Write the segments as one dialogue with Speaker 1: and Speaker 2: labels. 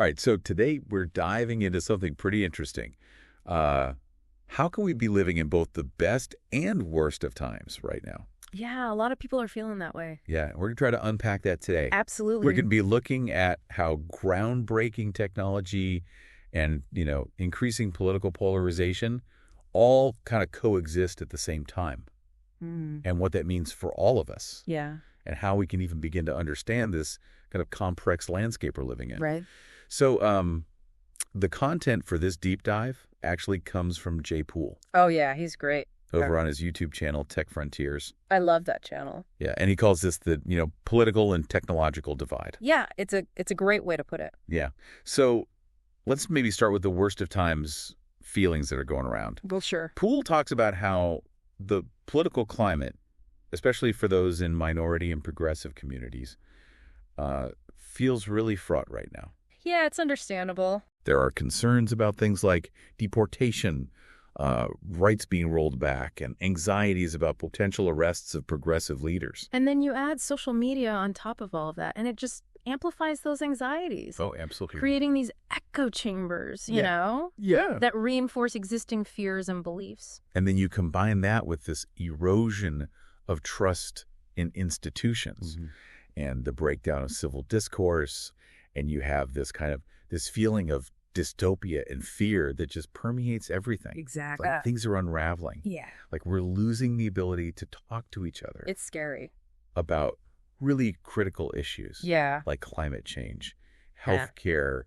Speaker 1: All right, so today we're diving into something pretty interesting. How can we be living in both the best and worst of times right now?
Speaker 2: Yeah, a lot of people are feeling that way.
Speaker 1: Yeah, we're going to try to unpack that today.
Speaker 2: Absolutely.
Speaker 1: We're going to be looking at how groundbreaking technology and, increasing political polarization all kind of coexist at the same time, and what that means for all of us.
Speaker 2: Yeah.
Speaker 1: And how we can even begin to understand this kind of complex landscape we're living in.
Speaker 2: Right.
Speaker 1: So the content for this deep dive actually comes from Jay Poole.
Speaker 2: Oh, yeah, he's great.
Speaker 1: Over on his YouTube channel, Tech Frontiers.
Speaker 2: I love that channel.
Speaker 1: Yeah, and he calls this the, political and technological divide.
Speaker 2: Yeah, it's a great way to put it.
Speaker 1: Yeah. So let's maybe start with the worst of times feelings that are going around.
Speaker 2: Well, sure.
Speaker 1: Poole talks about how the political climate, especially for those in minority and progressive communities, feels really fraught right now.
Speaker 2: Yeah, it's understandable.
Speaker 1: There are concerns about things like deportation, rights being rolled back, and anxieties about potential arrests of progressive leaders.
Speaker 2: And then you add social media on top of all of that, and it just amplifies those anxieties.
Speaker 1: Oh, absolutely.
Speaker 2: Creating these echo chambers, you know?
Speaker 1: Yeah.
Speaker 2: That reinforce existing fears and beliefs.
Speaker 1: And then you combine that with this erosion of trust in institutions and the breakdown of civil discourse, and you have this feeling of dystopia and fear that just permeates everything.
Speaker 2: Exactly.
Speaker 1: Like things are unraveling.
Speaker 2: Yeah.
Speaker 1: Like we're losing the ability to talk to each other.
Speaker 2: It's scary.
Speaker 1: About really critical issues.
Speaker 2: Yeah.
Speaker 1: Like climate change, healthcare,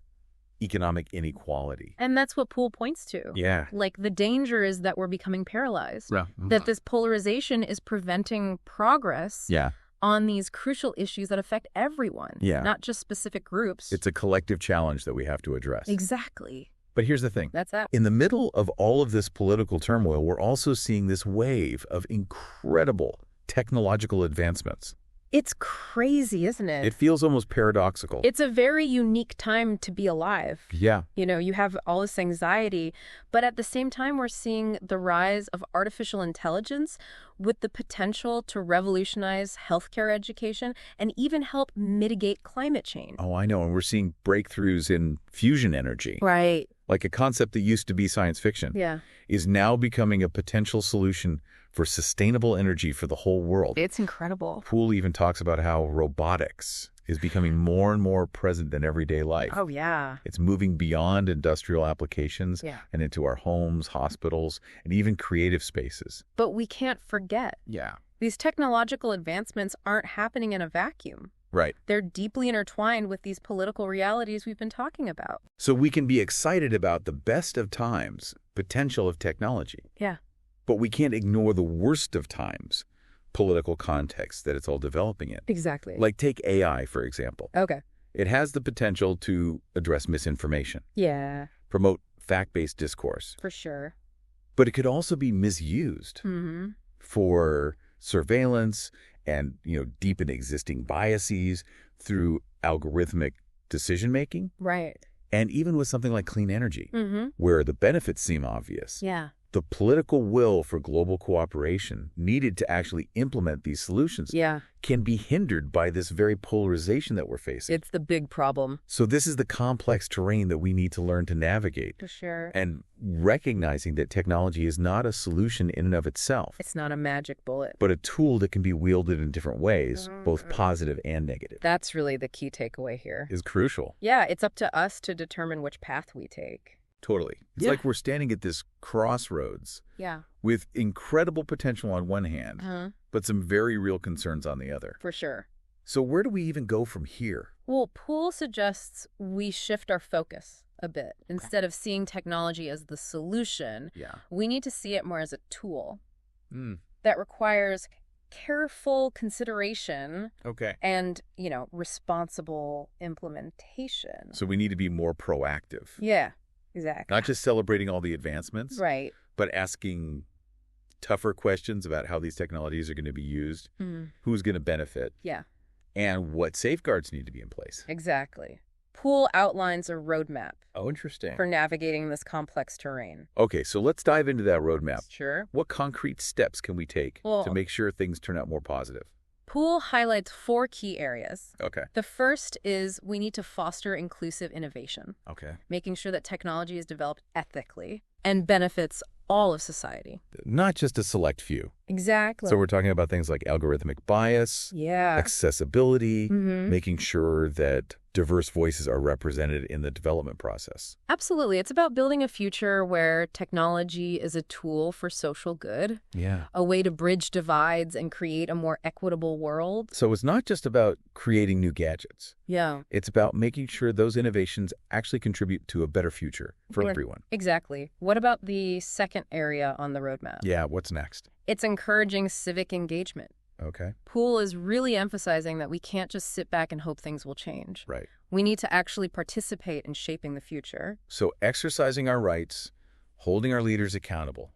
Speaker 1: economic inequality.
Speaker 2: And that's what Poole points to.
Speaker 1: Yeah.
Speaker 2: Like the danger is that we're becoming paralyzed.
Speaker 1: Yeah.
Speaker 2: That this polarization is preventing progress.
Speaker 1: Yeah.
Speaker 2: On these crucial issues that affect everyone, not just specific groups.
Speaker 1: It's a collective challenge that we have to address.
Speaker 2: Exactly.
Speaker 1: But here's the thing.
Speaker 2: That's that.
Speaker 1: In the middle of all of this political turmoil, we're also seeing this wave of incredible technological advancements.
Speaker 2: It's crazy, isn't it?
Speaker 1: It feels almost paradoxical.
Speaker 2: It's a very unique time to be alive.
Speaker 1: Yeah.
Speaker 2: You have all this anxiety, but at the same time, we're seeing the rise of artificial intelligence with the potential to revolutionize healthcare education and even help mitigate climate change.
Speaker 1: Oh, I know. And we're seeing breakthroughs in fusion energy.
Speaker 2: Right.
Speaker 1: Like a concept that used to be science fiction.
Speaker 2: Yeah.
Speaker 1: Is now becoming a potential solution for sustainable energy for the whole world.
Speaker 2: It's incredible.
Speaker 1: Poole even talks about how robotics is becoming more and more present in everyday life.
Speaker 2: Oh, yeah.
Speaker 1: It's moving beyond industrial applications and into our homes, hospitals, and even creative spaces.
Speaker 2: But we can't forget.
Speaker 1: Yeah.
Speaker 2: These technological advancements aren't happening in a vacuum.
Speaker 1: Right.
Speaker 2: They're deeply intertwined with these political realities we've been talking about.
Speaker 1: So we can be excited about the best of times, potential of technology.
Speaker 2: Yeah.
Speaker 1: But we can't ignore the worst of times, political context that it's all developing in.
Speaker 2: Exactly.
Speaker 1: Like take AI, for example.
Speaker 2: Okay.
Speaker 1: It has the potential to address misinformation.
Speaker 2: Yeah.
Speaker 1: Promote fact-based discourse.
Speaker 2: For sure.
Speaker 1: But it could also be misused for surveillance and, deepen existing biases through algorithmic decision-making.
Speaker 2: Right.
Speaker 1: And even with something like clean energy, where the benefits seem obvious.
Speaker 2: Yeah.
Speaker 1: The political will for global cooperation needed to actually implement these solutions can be hindered by this very polarization that we're facing.
Speaker 2: It's the big problem.
Speaker 1: So this is the complex terrain that we need to learn to navigate.
Speaker 2: For sure.
Speaker 1: And recognizing that technology is not a solution in and of itself.
Speaker 2: It's not a magic bullet.
Speaker 1: But a tool that can be wielded in different ways, both positive and negative.
Speaker 2: That's really the key takeaway here.
Speaker 1: Is crucial.
Speaker 2: Yeah, it's up to us to determine which path we take.
Speaker 1: Totally. It's like we're standing at this crossroads with incredible potential on one hand, but some very real concerns on the other.
Speaker 2: For sure.
Speaker 1: So where do we even go from here?
Speaker 2: Well, Poole suggests we shift our focus a bit. Instead of seeing technology as the solution, we need to see it more as a tool that requires careful consideration and, responsible implementation.
Speaker 1: So we need to be more proactive.
Speaker 2: Yeah. Exactly.
Speaker 1: Not just celebrating all the advancements,
Speaker 2: right,
Speaker 1: but asking tougher questions about how these technologies are going to be used, who's going to benefit, and what safeguards need to be in place.
Speaker 2: Exactly. Poole outlines a roadmap.
Speaker 1: Oh, interesting.
Speaker 2: For navigating this complex terrain.
Speaker 1: Okay, so let's dive into that roadmap.
Speaker 2: Sure.
Speaker 1: What concrete steps can we take to make sure things turn out more positive?
Speaker 2: Poole highlights 4 key areas.
Speaker 1: Okay.
Speaker 2: The first is we need to foster inclusive innovation,
Speaker 1: Okay.
Speaker 2: making sure that technology is developed ethically and benefits all of society.
Speaker 1: Not just a select few.
Speaker 2: Exactly.
Speaker 1: So we're talking about things like algorithmic bias, accessibility, making sure that diverse voices are represented in the development process.
Speaker 2: Absolutely. It's about building a future where technology is a tool for social good, a way to bridge divides and create a more equitable world.
Speaker 1: So it's not just about creating new gadgets.
Speaker 2: Yeah.
Speaker 1: It's about making sure those innovations actually contribute to a better future for everyone.
Speaker 2: Exactly. What about the second area on the roadmap?
Speaker 1: Yeah, what's next?
Speaker 2: It's encouraging civic engagement.
Speaker 1: Okay.
Speaker 2: Poole is really emphasizing that we can't just sit back and hope things will change.
Speaker 1: Right.
Speaker 2: We need to actually participate in shaping the future.
Speaker 1: So exercising our rights, holding our leaders accountable,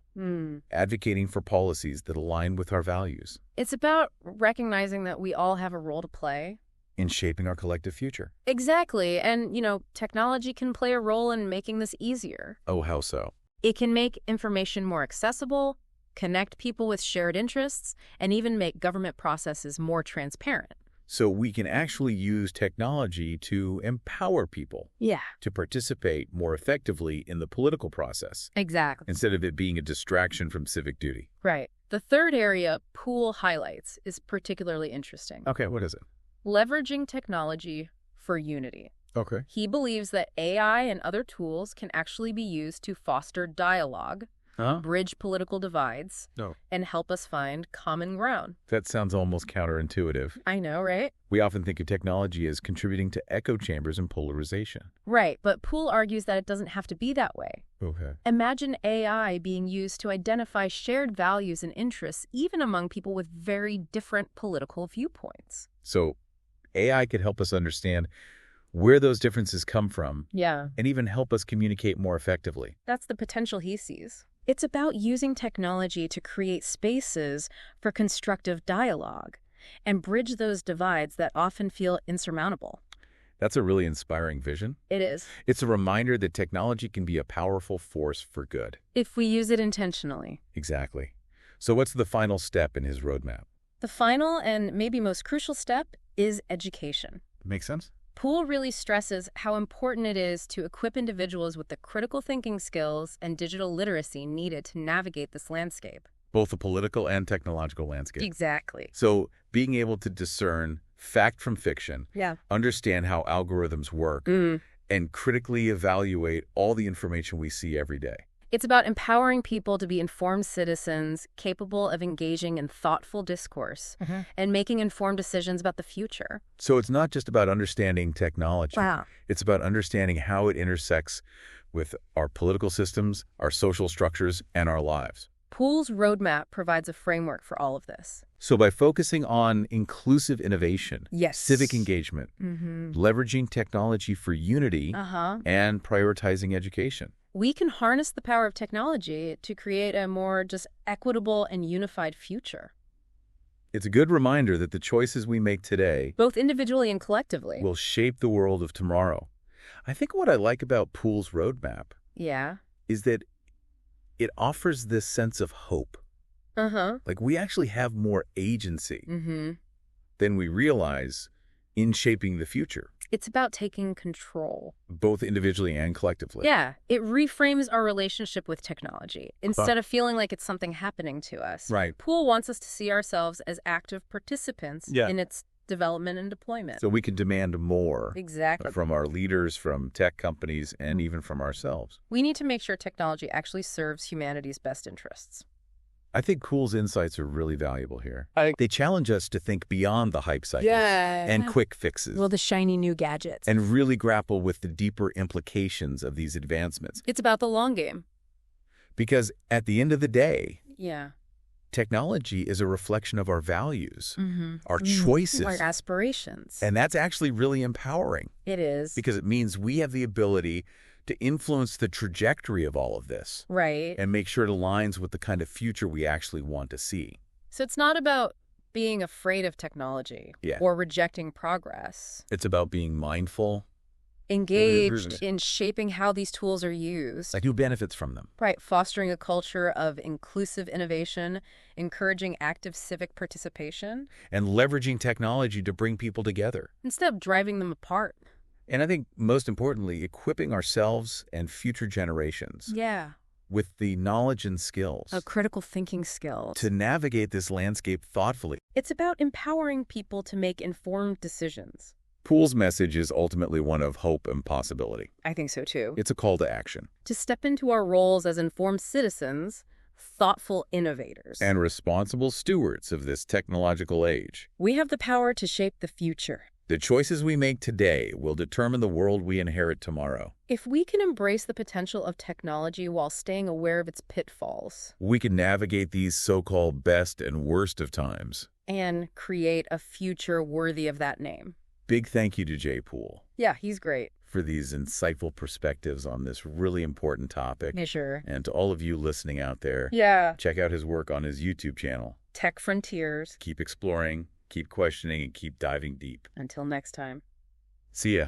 Speaker 1: advocating for policies that align with our values.
Speaker 2: It's about recognizing that we all have a role to play
Speaker 1: In shaping our collective future.
Speaker 2: Exactly. And, technology can play a role in making this easier.
Speaker 1: Oh, how so?
Speaker 2: It can make information more accessible, connect people with shared interests, and even make government processes more transparent.
Speaker 1: So we can actually use technology to empower people.
Speaker 2: Yeah.
Speaker 1: To participate more effectively in the political process.
Speaker 2: Exactly.
Speaker 1: Instead of it being a distraction from civic duty.
Speaker 2: Right. The third area Poole highlights is particularly interesting.
Speaker 1: Okay, what is it?
Speaker 2: Leveraging technology for unity.
Speaker 1: Okay.
Speaker 2: He believes that AI and other tools can actually be used to foster dialogue, bridge political divides, and help us find common ground.
Speaker 1: That sounds almost counterintuitive.
Speaker 2: I know, right?
Speaker 1: We often think of technology as contributing to echo chambers and polarization.
Speaker 2: Right, but Poole argues that it doesn't have to be that way.
Speaker 1: Okay.
Speaker 2: Imagine AI being used to identify shared values and interests, even among people with very different political viewpoints.
Speaker 1: So AI could help us understand where those differences come from.
Speaker 2: Yeah.
Speaker 1: And even help us communicate more effectively.
Speaker 2: That's the potential he sees. It's about using technology to create spaces for constructive dialogue and bridge those divides that often feel insurmountable.
Speaker 1: That's a really inspiring vision.
Speaker 2: It is.
Speaker 1: It's a reminder that technology can be a powerful force for good.
Speaker 2: If we use it intentionally.
Speaker 1: Exactly. So what's the final step in his roadmap?
Speaker 2: The final and maybe most crucial step is education.
Speaker 1: Makes sense?
Speaker 2: Poole really stresses how important it is to equip individuals with the critical thinking skills and digital literacy needed to navigate this landscape.
Speaker 1: Both the political and technological landscape.
Speaker 2: Exactly.
Speaker 1: So being able to discern fact from fiction, understand how algorithms work, and critically evaluate all the information we see every day.
Speaker 2: It's about empowering people to be informed citizens capable of engaging in thoughtful discourse and making informed decisions about the future.
Speaker 1: So it's not just about understanding technology.
Speaker 2: Wow.
Speaker 1: It's about understanding how it intersects with our political systems, our social structures, and our lives.
Speaker 2: Poole's roadmap provides a framework for all of this.
Speaker 1: So by focusing on inclusive innovation, civic engagement, leveraging technology for unity, and prioritizing education,
Speaker 2: we can harness the power of technology to create a more just equitable and unified future.
Speaker 1: It's a good reminder that the choices we make today,
Speaker 2: both individually and collectively,
Speaker 1: will shape the world of tomorrow. I think what I like about Poole's roadmap is that it offers this sense of hope. Like we actually have more agency than we realize in shaping the future.
Speaker 2: It's about taking control.
Speaker 1: Both individually and collectively.
Speaker 2: Yeah. It reframes our relationship with technology instead of feeling like it's something happening to us.
Speaker 1: Right.
Speaker 2: Poole wants us to see ourselves as active participants in its development and deployment.
Speaker 1: So we can demand more from our leaders, from tech companies, and even from ourselves.
Speaker 2: We need to make sure technology actually serves humanity's best interests.
Speaker 1: I think Poole's insights are really valuable here. They challenge us to think beyond the hype cycle and quick fixes.
Speaker 2: Well, the shiny new gadgets.
Speaker 1: And really grapple with the deeper implications of these advancements.
Speaker 2: It's about the long game.
Speaker 1: Because at the end of the day,
Speaker 2: Yeah.
Speaker 1: technology is a reflection of our values, our choices,
Speaker 2: our aspirations.
Speaker 1: And that's actually really empowering.
Speaker 2: It is.
Speaker 1: Because it means we have the ability to influence the trajectory of all of this.
Speaker 2: Right.
Speaker 1: And make sure it aligns with the kind of future we actually want to see.
Speaker 2: So it's not about being afraid of technology or rejecting progress.
Speaker 1: It's about being mindful,
Speaker 2: engaged in shaping how these tools are used.
Speaker 1: Like who benefits from them?
Speaker 2: Right, fostering a culture of inclusive innovation, encouraging active civic participation.
Speaker 1: And leveraging technology to bring people together.
Speaker 2: Instead of driving them apart.
Speaker 1: And I think, most importantly, equipping ourselves and future generations.
Speaker 2: Yeah.
Speaker 1: With the knowledge and skills.
Speaker 2: Critical thinking skills.
Speaker 1: To navigate this landscape thoughtfully.
Speaker 2: It's about empowering people to make informed decisions.
Speaker 1: Poole's message is ultimately one of hope and possibility.
Speaker 2: I think so, too.
Speaker 1: It's a call to action.
Speaker 2: To step into our roles as informed citizens, thoughtful innovators.
Speaker 1: And responsible stewards of this technological age.
Speaker 2: We have the power to shape the future.
Speaker 1: The choices we make today will determine the world we inherit tomorrow.
Speaker 2: If we can embrace the potential of technology while staying aware of its pitfalls.
Speaker 1: We can navigate these so-called best and worst of times.
Speaker 2: And create a future worthy of that name.
Speaker 1: Big thank you to Jay Poole.
Speaker 2: Yeah, he's great.
Speaker 1: For these insightful perspectives on this really important topic.
Speaker 2: Yeah, sure.
Speaker 1: And to all of you listening out there.
Speaker 2: Yeah.
Speaker 1: Check out his work on his YouTube channel.
Speaker 2: Tech Frontiers.
Speaker 1: Keep exploring, keep questioning, and keep diving deep.
Speaker 2: Until next time.
Speaker 1: See ya.